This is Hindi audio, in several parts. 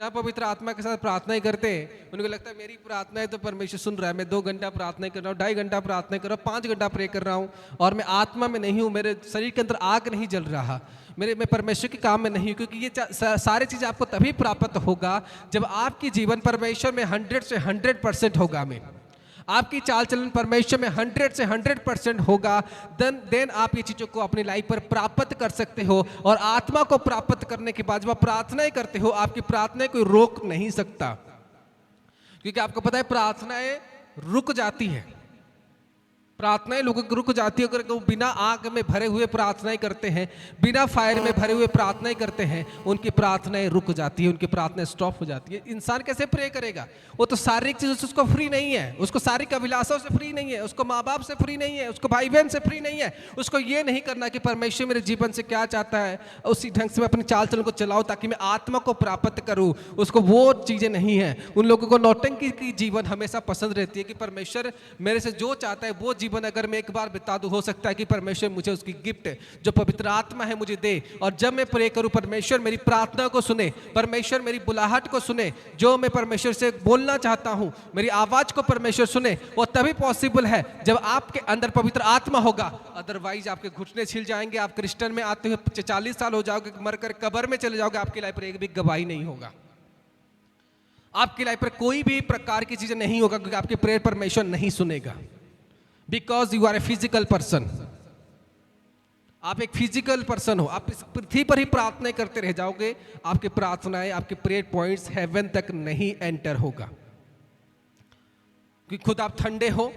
ना पवित्र आत्मा के साथ प्रार्थना ही करते हैं, उनको लगता है मेरी प्रार्थना है तो परमेश्वर सुन रहा है, मैं 2 घंटा प्रार्थना कर रहा हूँ, 2.5 घंटा प्रार्थना कर रहा हूँ, 5 घंटा प्रे कर रहा हूँ और मैं आत्मा में नहीं हूँ, मेरे शरीर के अंदर आग नहीं जल रहा, मैं परमेश्वर के काम में नहीं हूँ। क्योंकि ये सारी चीज़ आपको तभी प्राप्त होगा जब आपकी जीवन परमेश्वर में 100 से 100% होगा। में आपकी चाल चलन परमेश्वर में 100 से 100% होगा, देन आप ये चीज़ों को अपनी लाइफ पर प्राप्त कर सकते हो। और आत्मा को प्राप्त करने के बाद जब आप प्रार्थनाएं करते हो, आपकी प्रार्थनाएं कोई रोक नहीं सकता, क्योंकि आपको पता है प्रार्थनाएं रुक जाती है, प्रार्थनाएं लोगों की रुक जाती है अगर वो बिना आग में भरे हुए प्रार्थनाएं करते हैं, बिना फायर में भरे हुए प्रार्थनाएं करते हैं, उनकी प्रार्थनाएं रुक जाती है, उनकी प्रार्थनाएं स्टॉप हो जाती है। इंसान कैसे प्रे करेगा? वो तो शारीरिक चीज़ों से उसको फ्री नहीं है, उसको शारीरिक अभिलाषाओं से फ्री नहीं है, उसको माँ बाप से फ्री नहीं है, उसको भाई बहन से फ्री नहीं है। उसको ये नहीं करना कि परमेश्वर मेरे जीवन से क्या चाहता है, उसी ढंग से मैं अपने चाल चलन को चलाऊँ ताकि मैं आत्मा को प्राप्त करूँ। उसको वो चीज़ें नहीं है। उन लोगों को नौटंकी की जीवन हमेशा पसंद रहती है कि परमेश्वर मेरे से जो चाहता है वो जीवन अगर मैं एक बार बिता दूं, हो सकता है कि परमेश्वर मुझे उसकी गिफ्ट जो पवित्र आत्मा है मुझे दे। और जब मैं प्रे करूं, परमेश्वर मेरी प्रार्थना को सुने, परमेश्वर मेरी बुलाहट को सुने, जो मैं परमेश्वर से बोलना चाहता हूं, मेरी आवाज को परमेश्वर सुने, वो तभी पॉसिबल है जब आपके अंदर पवित्र आत्मा होगा। अदरवाइज आपके घुटने छिल जाएंगे, आप क्रिश्चियन में आते हुए 40 साल हो जाओगे, मरकर कब्र में चले जाओगे, आपकी लाइफ पर एक भी गवाही नहीं होगा, आपकी लाइफ पर कोई भी प्रकार की चीजें नहीं होगा, क्योंकि आपके प्रेयर परमेश्वर नहीं सुनेगा। Because you are a physical person, आप एक फिजिकल पर्सन हो, आप इस पृथ्वी पर ही प्रार्थनाएं करते रह जाओगे, आपकी प्रार्थनाएं, आपके प्रेयर पॉइंट्स हेवन तक नहीं एंटर होगा। क्योंकि खुद आप ठंडे हो,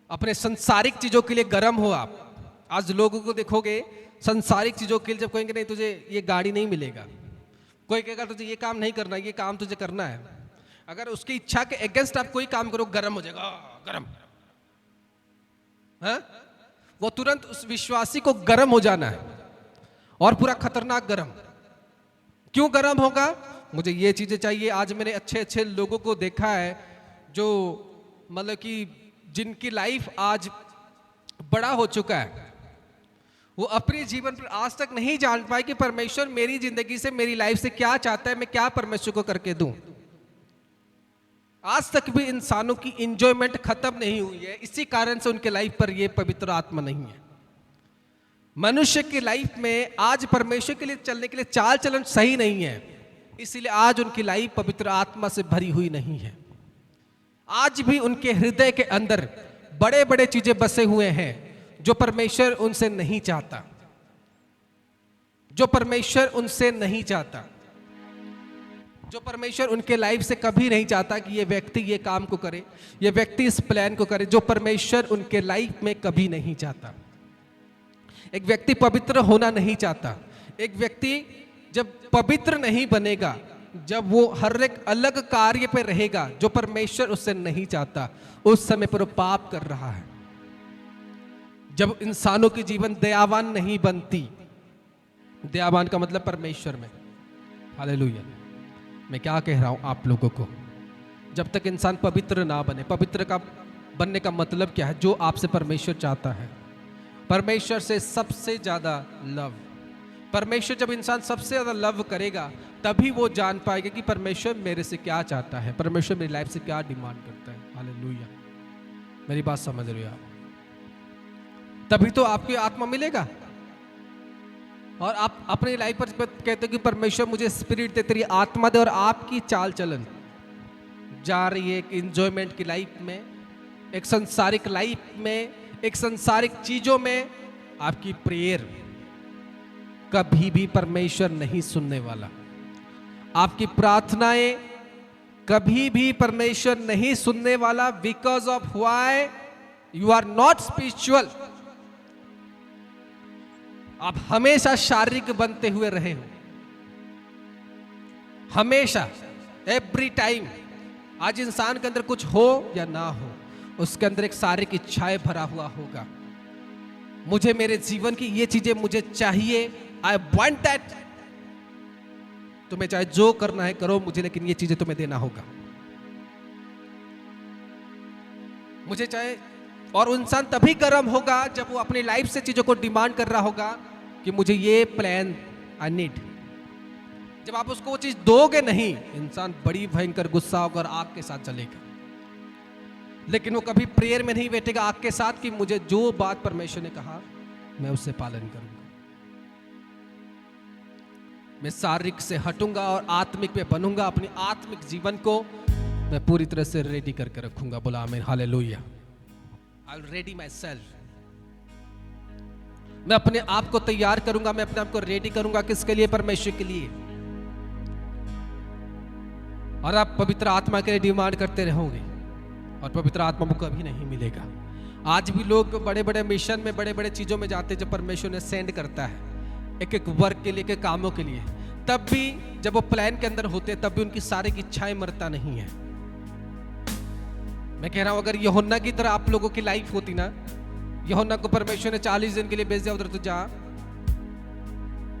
अपने संसारिक चीजों के लिए गर्म हो। आप आज लोगों को देखोगे संसारिक चीजों के लिए, जब कहेंगे नहीं तुझे ये गाड़ी नहीं मिलेगा, कोई कहेगा तुझे ये काम नहीं करना, ये काम तुझे करना है, अगर उसकी इच्छा के अगेंस्ट आप कोई काम करो, गर्म हो जाएगा, गर्म है? वो तुरंत उस विश्वासी को गर्म हो जाना है, और पूरा खतरनाक गर्म। क्यों गर्म होगा? मुझे ये चीजें चाहिए। आज मैंने अच्छे अच्छे लोगों को देखा है जो मतलब कि जिनकी लाइफ आज बड़ा हो चुका है, वो अपने जीवन पर आज तक नहीं जान पाए कि परमेश्वर मेरी जिंदगी से, मेरी लाइफ से क्या चाहता है, मैं क्या परमेश्वर को करके दूं। आज तक भी इंसानों की इंजॉयमेंट खत्म नहीं हुई है, इसी कारण से उनके लाइफ पर ये पवित्र आत्मा नहीं है। मनुष्य की लाइफ में आज परमेश्वर के लिए चलने के लिए चाल चलन सही नहीं है, इसीलिए आज उनकी लाइफ पवित्र आत्मा से भरी हुई नहीं है। आज भी उनके हृदय के अंदर बड़े बड़े चीजें बसे हुए हैं जो परमेश्वर उनसे नहीं चाहता, जो परमेश्वर उनसे नहीं चाहता, जो परमेश्वर उनके लाइफ से कभी नहीं चाहता कि ये व्यक्ति ये काम को करे, ये व्यक्ति इस प्लान को करे, जो परमेश्वर उनके लाइफ में कभी नहीं चाहता। एक व्यक्ति पवित्र होना नहीं चाहता। एक व्यक्ति जब पवित्र नहीं बनेगा, जब वो हर एक अलग कार्य पे रहेगा जो परमेश्वर उससे नहीं चाहता, उस समय पर वो पाप कर रहा है। जब इंसानों की जीवन दयावान नहीं बनती, दयावान का मतलब परमेश्वर में, हालेलुया। मैं क्या कह रहा हूं आप लोगों को, जब तक इंसान पवित्र ना बने, पवित्र का बनने का मतलब क्या है? जो आपसे परमेश्वर चाहता है, परमेश्वर से सबसे ज्यादा लव। परमेश्वर जब इंसान सबसे ज्यादा लव करेगा, तभी वो जान पाएगा कि परमेश्वर मेरे से क्या चाहता है, परमेश्वर मेरी लाइफ से क्या डिमांड करता है। हालेलुया, मेरी बात समझ रहे हो आप? तभी तो आपकी आत्मा मिलेगा। और आप अपनी लाइफ पर कहते हो कि परमेश्वर मुझे स्पिरिट दे, तेरी आत्मा दे, और आपकी चाल चलन जा रही है एक इंजॉयमेंट की लाइफ में, एक संसारिक लाइफ में, एक संसारिक चीजों में, आपकी प्रेयर कभी भी परमेश्वर नहीं सुनने वाला। आपकी प्रार्थनाएं कभी भी परमेश्वर नहीं सुनने वाला। Because of why? You are not spiritual. आप हमेशा शारीरिक बनते हुए रहे हो, हमेशा, एवरी टाइम। आज इंसान के अंदर कुछ हो या ना हो, उसके अंदर एक शारीरिक इच्छाएं भरा हुआ होगा। मुझे मेरे जीवन की ये चीजें मुझे चाहिए, आई वांट दैट। तुम्हें चाहे जो करना है करो मुझे, लेकिन ये चीजें तुम्हें देना होगा मुझे चाहे। और इंसान तभी गर्म होगा जब वो अपनी लाइफ से चीजों को डिमांड कर रहा होगा कि मुझे ये प्लान आई नीड, जब आप उसको वो चीज दोगे नहीं, इंसान बड़ी भयंकर गुस्सा होकर आग के साथ जलेगा। लेकिन वो कभी प्रेयर में नहीं बैठेगा आग के साथ कि मुझे जो बात परमेश्वर ने कहा मैं उससे पालन करूंगा। मैं शारीरिक से हटूंगा और आत्मिक पे बनूंगा। अपनी आत्मिक जीवन को मैं पूरी तरह से रेडी करके रखूंगा। बोला आमीन, hallelujah. I will ready my self. मैं अपने आप को तैयार करूंगा, मैं अपने आप को रेडी करूंगा। किसके लिए? परमेश्वर के लिए। और आप पवित्र आत्मा के लिए डिमांड करते रहोगे और पवित्र आत्मा को कभी नहीं मिलेगा। आज भी लोग बड़े बड़े मिशन में, बड़े बड़े चीजों में जाते हैं जब परमेश्वर ने सेंड करता है एक एक वर्क के लिए, एक एक कामों के लिए। तब भी जब वो प्लान के अंदर होते हैं तब भी उनकी सारी की इच्छाएं मरता नहीं है। मैं कह रहा हूं अगर यूहन्ना की तरह आप लोगों की लाइफ होती ना, यूहन्ना को परमेश्वर ने 40 दिन के लिए भेज दिया उधर तो जा,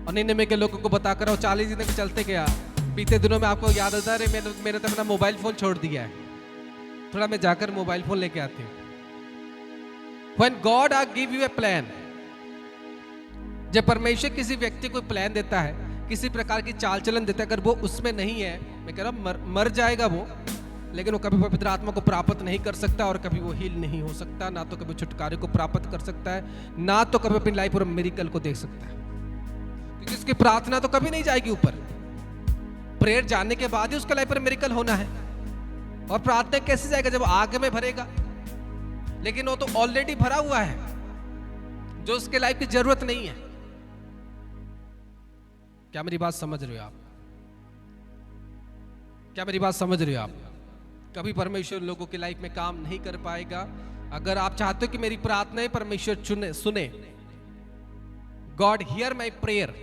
और निनवे के लोगों को बताकर 40 दिन के चलते गया। बीते दिनों में आपको याद आता है मैंने तो अपना मोबाइल फोन छोड़ दिया है, थोड़ा मैं जाकर मोबाइल फोन लेके आती हूँ। When God give you a plan, जब परमेश्वर किसी व्यक्ति को प्लान देता है, किसी प्रकार की चाल चलन देता है, अगर वो उसमें नहीं है, मैं कह रहा हूं मर जाएगा वो, लेकिन वो कभी पवित्र आत्मा को प्राप्त नहीं कर सकता और कभी वो हील नहीं हो सकता, ना तो कभी छुटकारे को प्राप्त कर सकता है, ना तो कभी अपनी लाइफ और मिरेकल को देख सकता है। क्योंकि उसकी प्रार्थना तो कभी नहीं जाएगी ऊपर। प्रेयर जानने के बाद ही उसका लाइफ पर मिरेकल होना है। और प्रार्थना कैसे जाएगा? जब आग में भरेगा। लेकिन वो तो ऑलरेडी भरा हुआ है, जो उसके लाइफ की जरूरत नहीं है। क्या मेरी बात समझ रहे हो आप? क्या मेरी बात समझ रहे हो आप? कभी परमेश्वर लोगों की लाइफ में काम नहीं कर पाएगा। अगर आप चाहते हो कि मेरी प्रार्थनाएं परमेश्वर सुने, God hear my prayer,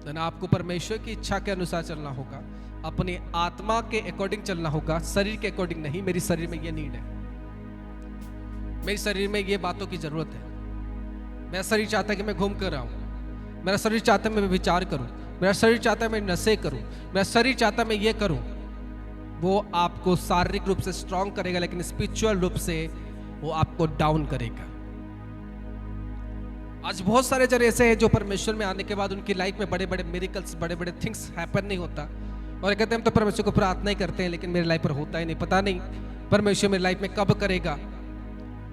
then आपको परमेश्वर की इच्छा के अनुसार चलना होगा, अपनी आत्मा के अकॉर्डिंग चलना होगा, शरीर के अकॉर्डिंग नहीं। मेरी शरीर में ये नीड है, मेरी शरीर में ये बातों की जरूरत है। मेरा शरीर चाहता है कि मैं घूम कर आऊं, मेरा शरीर चाहता है मैं विचार करूं, मेरा शरीर चाहता है मैं नशे करूं, मेरा शरीर चाहता है मैं ये करूं। वो आपको शारीरिक रूप से स्ट्रांग करेगा, लेकिन स्पिरिचुअल रूप से वो आपको डाउन करेगा। आज बहुत सारे जन ऐसे हैं जो परमेश्वर में आने के बाद उनकी लाइफ में बड़े बड़े मिरेकल्स, बड़े बड़े थिंग्स हैपन नहीं होता, और कहते हैं हम तो परमेश्वर को प्रार्थना ही करते हैं लेकिन मेरी लाइफ पर होता ही नहीं। पता नहीं परमेश्वर मेरी लाइफ में कब करेगा,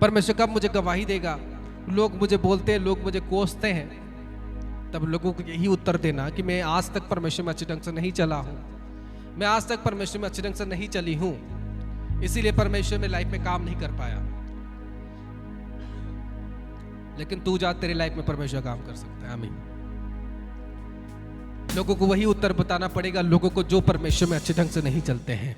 परमेश्वर कब मुझे गवाही देगा। लोग मुझे बोलते हैं, लोग मुझे कोसते हैं, तब लोगों को यही उत्तर देना कि मैं आज तक परमेश्वर में अच्छे ढंग से नहीं चला हूं, मैं आज तक परमेश्वर में अच्छे ढंग से नहीं चली हूं, इसीलिए परमेश्वर में लाइफ में काम नहीं कर पाया। लेकिन तू जा, तेरी लाइफ में परमेश्वर काम कर सकता है। आमीन। लोगों को वही उत्तर बताना पड़ेगा, लोगों को जो परमेश्वर में अच्छे ढंग से नहीं चलते हैं।